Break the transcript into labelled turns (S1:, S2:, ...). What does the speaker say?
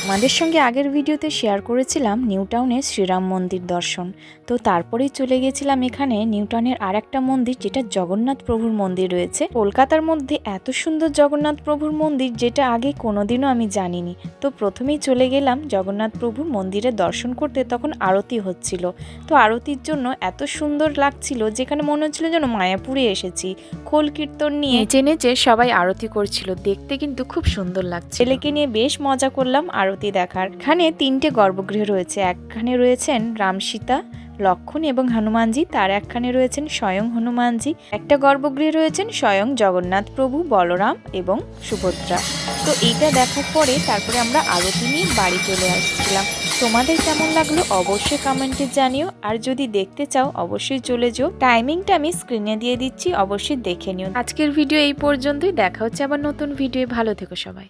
S1: আমাদের সঙ্গে আগের ভিডিওতে শেয়ার করেছিলাম নিউ টাউনের শ্রীরাম মন্দির দর্শন। তো তারপরেই চলে গেছিলাম এখানে নিউ টাউনের আর একটা মন্দির, যেটা জগন্নাথ প্রভুর মন্দির রয়েছে। কলকাতার মধ্যে এত সুন্দর জগন্নাথ প্রভুর মন্দির যেটা আগে কোনোদিনও আমি জানিনি। তো প্রথমেই চলে গেলাম জগন্নাথ প্রভুর মন্দিরে দর্শন করতে। তখন আরতি হচ্ছিল, তো আরতির জন্য এত সুন্দর লাগছিল, যেখানে মনে হচ্ছিল যেন মায়াপুরে এসেছি। খোল কীর্তন নিয়ে নেচে নেচে সবাই আরতি করছিল, দেখতে কিন্তু খুব সুন্দর লাগছে। ছেলেকে নিয়ে বেশ মজা করলাম আরতি দেখার। এখানে 3টে গর্ভগৃহ রয়েছে। একখানে রয়েছেন রাম সীতা, লক্ষ্মণ এবং হনুমানজি, তার একখানে রয়েছেন স্বয়ং হনুমানজি, একটা গর্ভগৃহে রয়েছেন স্বয়ং জগন্নাথ প্রভু, বলরাম এবং সুভদ্রা। তো এইটা দেখার পরে তারপরে আমরা আরতি নিয়ে বাড়ি চলে আসছিলাম। তোমাদের কেমন লাগলো অবশ্যই কমেন্টে জানিও, আর যদি দেখতে চাও অবশ্যই চলে যাও। টাইমিংটা আমি স্ক্রিনে দিয়ে দিচ্ছি, অবশ্যই দেখে নিও। আজকের ভিডিও এই পর্যন্তই, দেখা হচ্ছে আবার নতুন ভিডিও। ভালো থেকো সবাই।